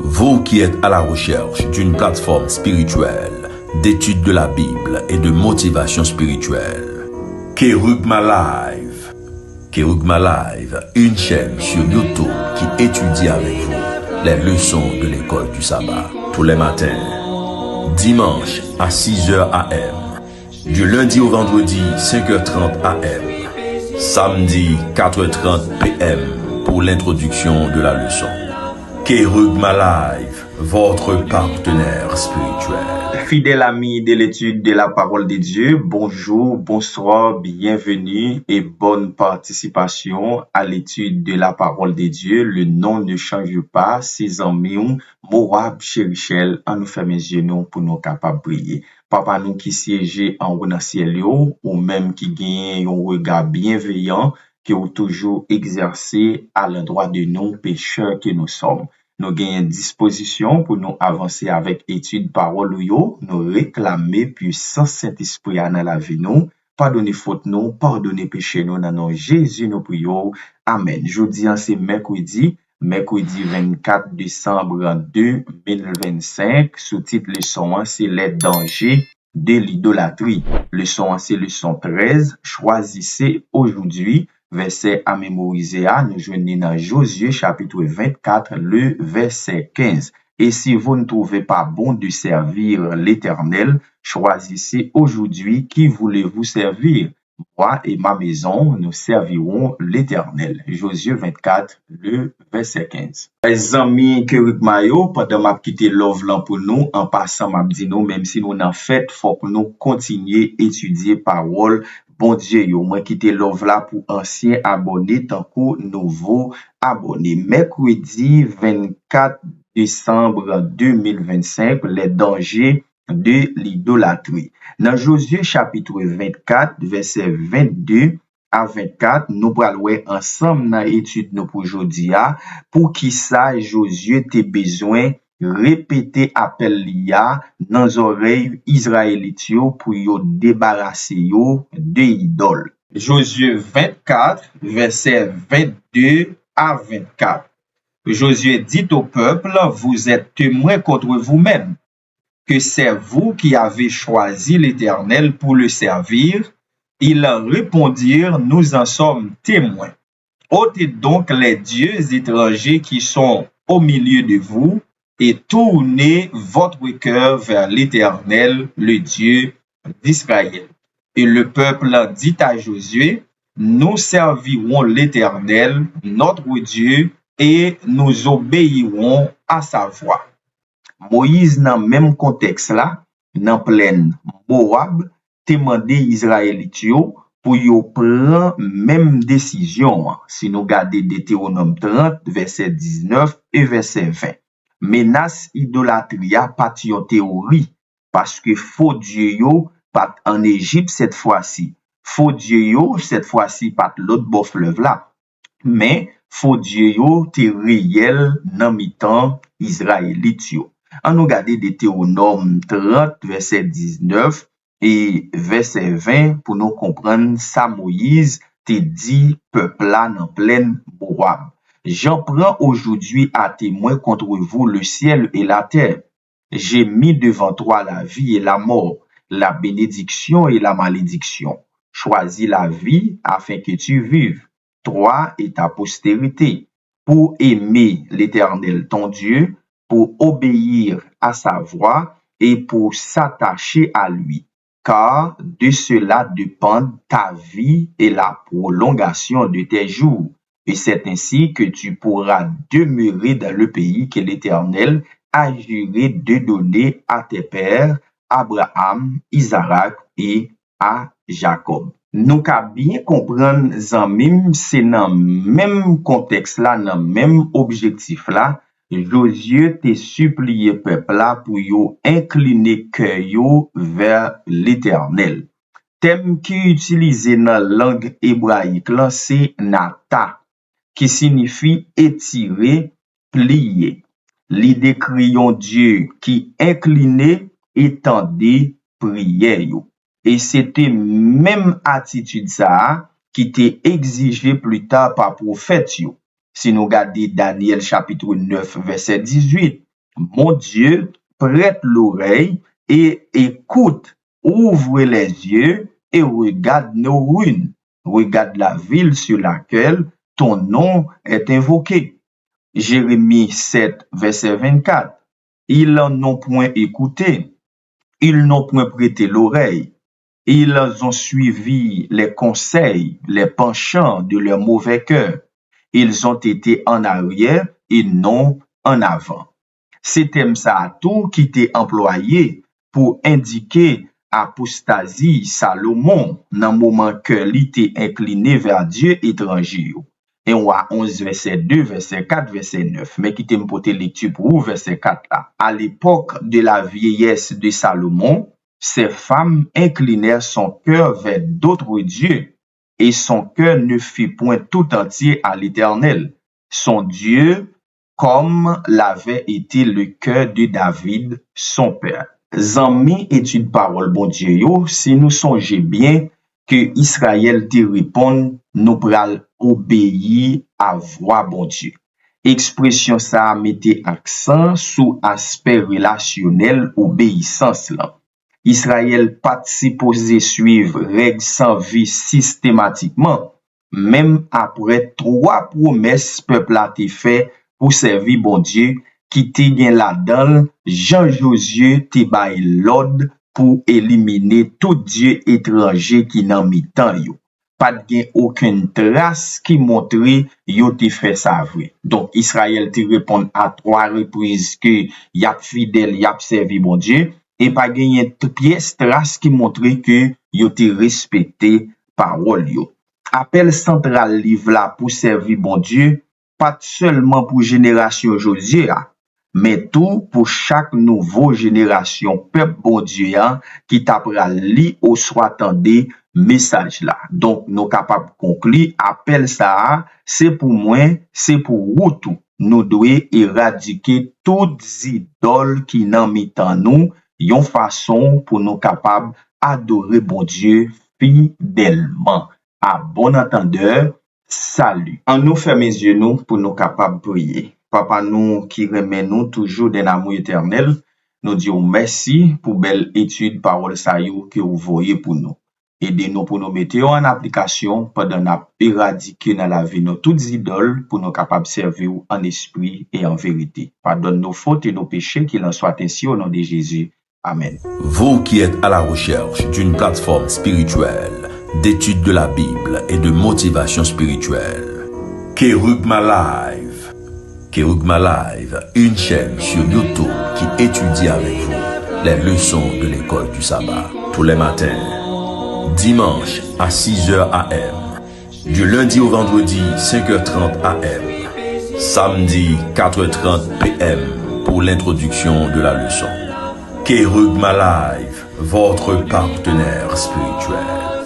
Vous qui êtes à la recherche d'une plateforme spirituelle, d'étude de la Bible et de motivation spirituelle, Kerugma Live. Kerugma Live, une chaîne sur YouTube qui étudie avec vous les leçons de l'école du sabbat tous les matins, dimanche à 6h AM, du lundi au vendredi 5h30 AM, samedi 4h30 PM pour l'introduction de la leçon. Kerugma Live, votre partenaire spirituel. Fidèles amis de l'étude de la parole de Dieu, bonjour, bonsoir, bienvenue et bonne participation à l'étude de la parole de Dieu. Le nom ne change pas, ses amis, Moab, Chérichel, en nous fait mes yeux pour nous capables de briller. Papa nous qui siège en haut dans le ciel, ou même qui gagne un regard bienveillant, qui ont toujours exercé à l'endroit de nous, pécheurs que nous sommes. Nous gagnons disposition pour nous avancer avec étude parole ou yo, nous réclamer puissance Saint-Esprit dans la vie nous, pardonner faute nous, pardonner péché nous dans nom Jésus nous prions. Amen. Jeudi c'est mercredi 24 décembre 2025, sous-titre leçon c'est les dangers de l'idolâtrie. Leçon c'est leçon 13, choisissez aujourd'hui. Verset à mémoriser nous joignons dans Josué chapitre 24, le verset 15. Et si vous ne trouvez pas bon de servir l'Éternel, choisissez aujourd'hui qui voulez-vous servir. Moi et ma maison, nous servirons l'Éternel. Josué 24, le verset 15. Les amis Kerugma yo, pendant m'a quitté love là pour nous, en passant m'a dit nous, même si nous n'en fait, faut que nous continuer étudier parole. Bon Dieu, yo, moi qui te love là pour ancien abonné, tant que nouveau abonné. Mercredi 24 décembre 2025, les dangers de l'idolâtrie. Dans Josué chapitre 24, verset 22 à 24, nous allons ensemble dans l'étude nous pour aujourd'hui, pour qui ça Josué te besoin répéter appel liya dans oreilles israélites pour yo débarrasser yo de idoles. Josué 24 verset 22 à 24. Josué dit au peuple, vous êtes témoins contre vous-même, que c'est vous qui avez choisi l'Éternel pour le servir. Ils répondirent, nous en sommes témoins. Ôtez donc les dieux étrangers qui sont au milieu de vous, et tournez votre cœur vers l'Éternel, le Dieu d'Israël. Et le peuple dit à Josué, nous servirons l'Éternel, notre Dieu, et nous obéirons à sa voix. Moïse, dans le même contexte là, dans plaine Moab, demandé Israélites pour yo prendre même décision. Si nous regardons Deutéronome 30, verset 19 et verset 20. Menace idolâtria pas yon théorie parce que faux dieu yo pas en Égypte cette fois-ci. Faux dieu yo cette fois-ci pas l'autre bord fleuve là. Mais faux dieu yo te réel dans mi-temps israélite yo. On nous regarder Deutéronome 30 verset 19 et verset 20 pour nous comprendre ça Moïse te dit peuple là dans pleine Moab. J'en prends aujourd'hui à témoin contre vous le ciel et la terre. J'ai mis devant toi la vie et la mort, la bénédiction et la malédiction. Choisis la vie afin que tu vives, toi et ta postérité, pour aimer l'Éternel ton Dieu, pour obéir à sa voix et pour s'attacher à lui. Car de cela dépendent ta vie et la prolongation de tes jours. Et c'est ainsi que tu pourras demeurer dans le pays que l'Éternel a juré de donner à tes pères, Abraham, Isaac et à Jacob. Nous avons bien comprendre, zanmim, c'est dans le même contexte là, dans le même objectif là, Josué te supplié peuple là pour yo incliner cœur yo vers l'Éternel. Thème qui est utilisé dans la langue hébraïque là, c'est nata, qui signifie étirer, plier. Li décrit un Dieu qui inclinait et tendait prière yo. Et c'était même attitude ça qui était exigée plus tard par prophète yo. Si nous regardons Daniel chapitre 9, verset 18, mon Dieu prête l'oreille et écoute, ouvre les yeux et regarde nos ruines, regarde la ville sur laquelle ton nom est invoqué. Jérémie 7, verset 24, ils n'ont point écouté, ils n'ont point prêté l'oreille, ils ont suivi les conseils, les penchants de leur mauvais cœur. Ils ont été en arrière et non en avant. C'était ça tout qui était employé pour indiquer apostasie Salomon dans le moment que l'était incliné vers Dieu étranger. Et on a 11 verset 2, verset 4, verset 9. Mais qui t'aime porter lecture pour verset 4 là. À l'époque de la vieillesse de Salomon, ces femmes inclinèrent son cœur vers d'autres dieux et son cœur ne fut point tout entier à l'Éternel, son Dieu, comme l'avait été le cœur de David, son père. Zami étude parole bon Dieu yo, si nous songeons bien que Israël te répond, nous pral obéir à voix bon Dieu. Expression ça mettait accent sur aspect relationnel obéissance là. Israël pas supposé suivre règles sans vie systématiquement, même après 3 promesses peuple a été fait pour servir bon Dieu, qui te gen là-dedans, Jean Josué te bay l'ordre pour éliminer tout dieu étranger qui nan mi-tan yo. Pas de gen aucune trace qui montre yo te fait ça vrai. Donc Israël te répond à 3 reprises que y a fidèle, y a servi bon Dieu. Et pas gagné toute pièce trace qui montre que yo te respecté parole yo. Appel central livre là pour servir bon Dieu, pas seulement pour génération aujourd'hui, mais tout pour chaque nouveau génération peuple bon Dieu qui t'apprend li ou soit tendé message là. Donc nous capable conclure appel ça, c'est pour moi, c'est pour vous tout. Nous devons éradiquer toutes idoles qui nan mitan nous, yon façon pour nous capables adorer bon Dieu fidèlement. À bon entendeur, salut. En nous ferme les yeux nous pour nous capables prier. Papa nous qui remet nous toujours d'un amour éternel, nous disons merci pour belle étude parole ça que vous voyez pour nous. Aidez-nous pour nous mettre en application pendant nous éradiquer dans la vie nos toutes idoles pour nous capables de servir en esprit et en vérité. Pardonne nos fautes et nos péchés, qu'il en soit ainsi au nom de Jésus. Amen. Vous qui êtes à la recherche d'une plateforme spirituelle, d'étude de la Bible et de motivation spirituelle, Kerugma Live. Kerugma Live, une chaîne sur YouTube qui étudie avec vous les leçons de l'école du sabbat tous les matins, dimanche à 6h AM, du lundi au vendredi 5h30 AM, samedi 4h30 PM pour l'introduction de la leçon. Kerugma Live, votre partenaire spirituel.